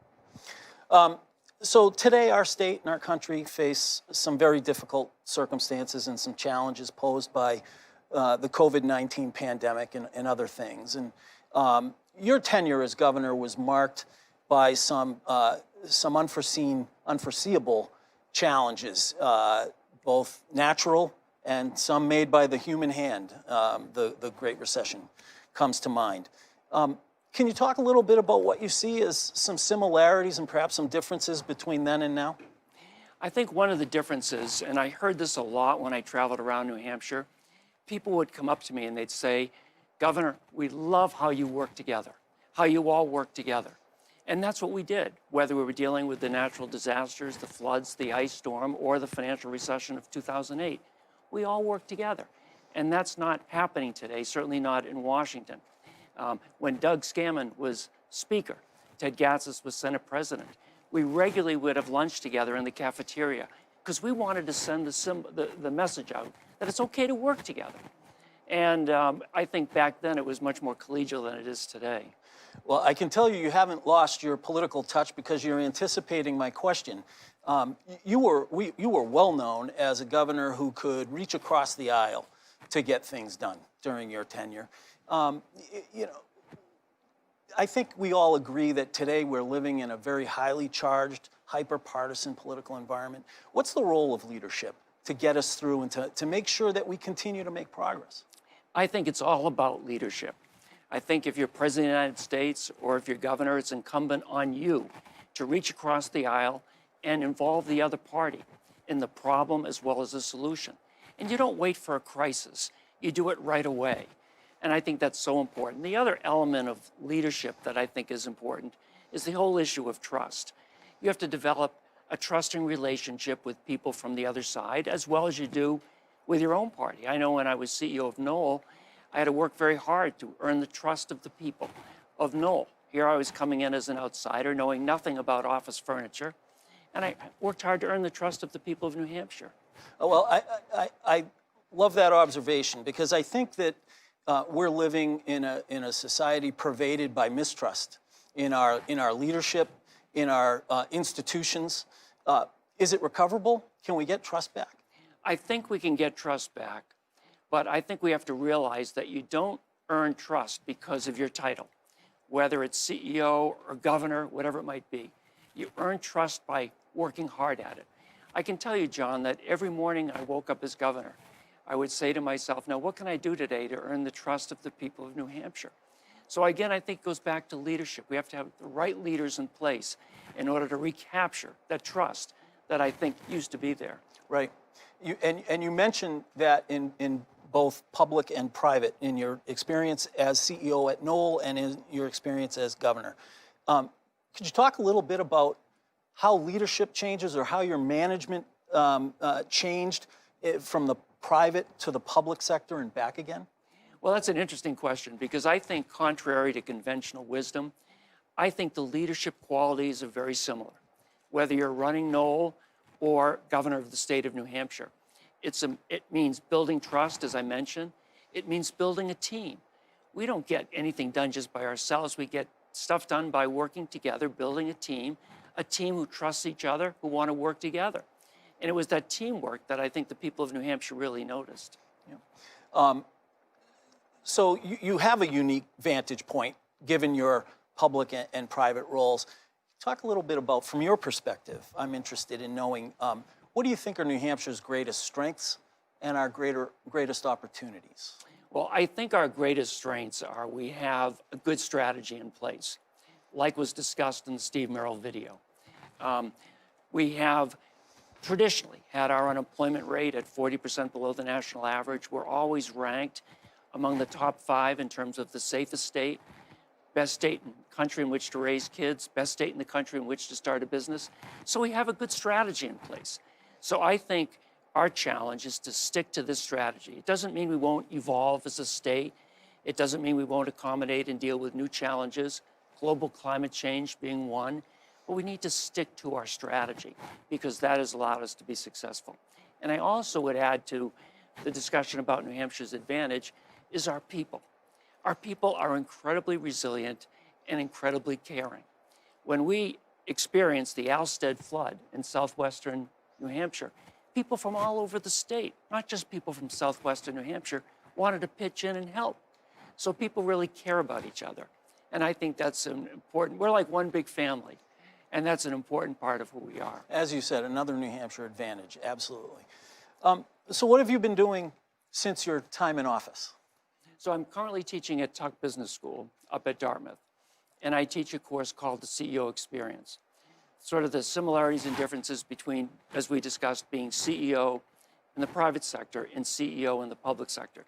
So today, our state and our country face some very difficult circumstances and some challenges posed by the COVID-19 pandemic and other things. And your tenure as governor was marked by some unforeseeable challenges, both natural and some made by the human hand. The Great Recession comes to mind. Can you talk a little bit about what you see as some similarities and perhaps some differences between then and now? I think one of the differences, and I heard this a lot when I traveled around New Hampshire, people would come up to me and they'd say, Governor, we love how you work together, how you all work together. And that's what we did, whether we were dealing with the natural disasters, the floods, the ice storm, or the financial recession of 2008. We all worked together. And that's not happening today, certainly not in Washington. When Doug Scammon was Speaker, Ted Gatsas was Senate President, we regularly would have lunch together in the cafeteria because we wanted to send the message out that it's okay to work together. And I think back then it was much more collegial than it is today. Well, I can tell you, you haven't lost your political touch because you're anticipating my question. You were well known as a governor who could reach across the aisle to get things done during your tenure. You know, I think we all agree that today we're living in a very highly charged, hyper-partisan political environment. What's the role of leadership to get us through and to make sure that we continue to make progress? I think it's all about leadership. I think if you're President of the United States or if you're governor, it's incumbent on you to reach across the aisle and involve the other party in the problem as well as the solution. And you don't wait for a crisis. You do it right away. And I think that's so important. The other element of leadership that I think is important is the whole issue of trust. You have to develop a trusting relationship with people from the other side as well as you do with your own party. I know when I was CEO of Knoll, I had to work very hard to earn the trust of the people of Knoll. Here I was coming in as an outsider, knowing nothing about office furniture, and I worked hard to earn the trust of the people of New Hampshire. Well, I love that observation because I think that we're living in a society pervaded by mistrust in our leadership, in our institutions. Is it recoverable? Can we get trust back? I think we can get trust back, but I think we have to realize that you don't earn trust because of your title, whether it's CEO or governor, whatever it might be. You earn trust by working hard at it. I can tell you, John, that every morning I woke up as governor, I would say to myself, now what can I do today to earn the trust of the people of New Hampshire? So again, I think it goes back to leadership. We have to have the right leaders in place in order to recapture that trust that I think used to be there. Right. And you mentioned that in both public and private, in your experience as CEO at Knoll and in your experience as governor. Could you talk a little bit about how leadership changes or how your management changed from the private to the public sector and back again? Well, that's an interesting question because I think contrary to conventional wisdom, I think the leadership qualities are very similar. Whether you're running Knoll or governor of the state of New Hampshire, it means building trust, as I mentioned. It means building a team. We don't get anything done just by ourselves. We get stuff done by working together, building a team who trusts each other, who want to work together. And it was that teamwork that I think the people of New Hampshire really noticed. Yeah. So you have a unique vantage point, given your public and private roles. Talk a little bit about, from your perspective, I'm interested in knowing, what do you think are New Hampshire's greatest strengths and our greatest opportunities? Well, I think our greatest strengths are we have a good strategy in place, like was discussed in the Steve Merrill video. We have traditionally had our unemployment rate at 40% below the national average. We're always ranked among the top 5 in terms of the safest state, best state in the country in which to raise kids, best state in the country in which to start a business. So we have a good strategy in place. So I think our challenge is to stick to this strategy. It doesn't mean we won't evolve as a state. It doesn't mean we won't accommodate and deal with new challenges, global climate change being one, but we need to stick to our strategy because that has allowed us to be successful. And I also would add to the discussion about New Hampshire's advantage is our people. Our people are incredibly resilient and incredibly caring. When we experienced the Alstead flood in southwestern New Hampshire, people from all over the state, not just people from southwestern New Hampshire, wanted to pitch in and help. So people really care about each other. And I think that's an important, we're like one big family. And that's an important part of who we are. As you said, another New Hampshire advantage, absolutely. So what have you been doing since your time in office? So I'm currently teaching at Tuck Business School up at Dartmouth. And I teach a course called the CEO Experience. Sort of the similarities and differences between, as we discussed, being CEO in the private sector and CEO in the public sector.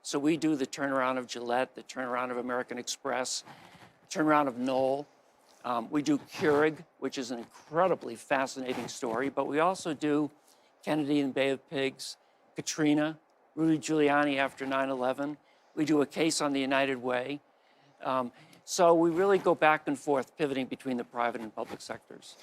So we do the turnaround of Gillette, the turnaround of American Express, turnaround of Knoll. We do Keurig, which is an incredibly fascinating story, but we also do Kennedy and Bay of Pigs, Katrina, Rudy Giuliani after 9/11. We do a case on the United Way. So we really go back and forth, pivoting between the private and public sectors.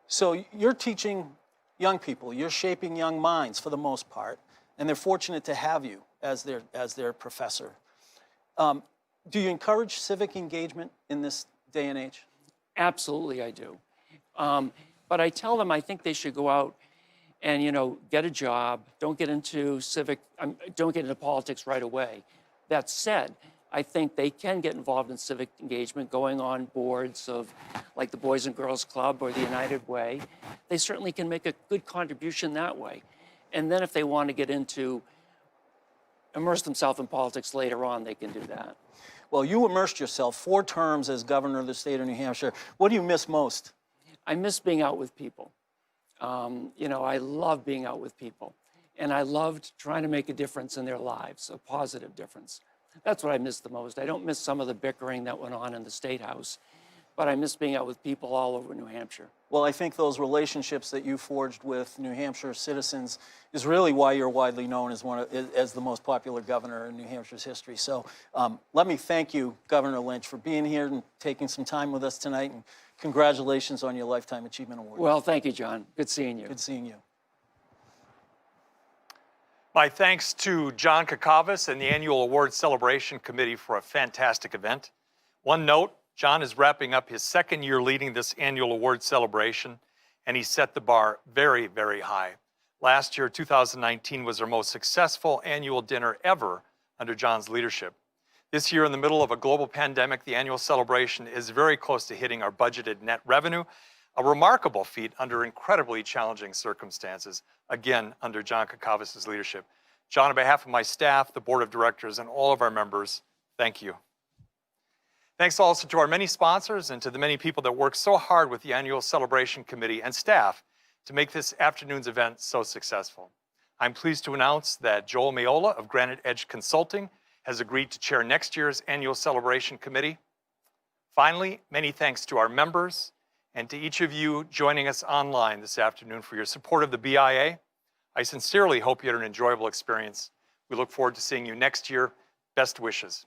So you're teaching young people, you're shaping young minds for the most part, and they're fortunate to have you as their professor. Do you encourage civic engagement in this day and age? Absolutely, I do. But I tell them I think they should go out and, get a job. Don't get into politics right away. That said, I think they can get involved in civic engagement, going on boards of like the Boys and Girls Club or the United Way. They certainly can make a good contribution that way. And then if they want to get into, immerse themselves in politics later on, they can do that. Well, you immersed yourself 4 terms as governor of the state of New Hampshire. What do you miss most? I miss being out with people. I love being out with people. And I loved trying to make a difference in their lives, a positive difference. That's what I miss the most. I don't miss some of the bickering that went on in the State House, but I miss being out with people all over New Hampshire. Well, I think those relationships that you forged with New Hampshire citizens is really why you're widely known as the most popular governor in New Hampshire's history. So let me thank you, Governor Lynch, for being here and taking some time with us tonight. And congratulations on your Lifetime Achievement Award. Well, thank you, John. Good seeing you. Good seeing you. My thanks to John Kakavas and the Annual Award Celebration Committee for a fantastic event. One note, John is wrapping up his 2nd year leading this annual award celebration, and he set the bar very, very high. Last year, 2019, was our most successful annual dinner ever under John's leadership. This year, in the middle of a global pandemic, the annual celebration is very close to hitting our budgeted net revenue, a remarkable feat under incredibly challenging circumstances, again, under John Kakavas' leadership. John, on behalf of my staff, the board of directors, and all of our members, thank you. Thanks also to our many sponsors and to the many people that work so hard with the Annual Celebration Committee and staff to make this afternoon's event so successful. I'm pleased to announce that Joel Mayola of Granite Edge Consulting has agreed to chair next year's Annual Celebration Committee. Finally, many thanks to our members and to each of you joining us online this afternoon for your support of the BIA. I sincerely hope you had an enjoyable experience. We look forward to seeing you next year. Best wishes.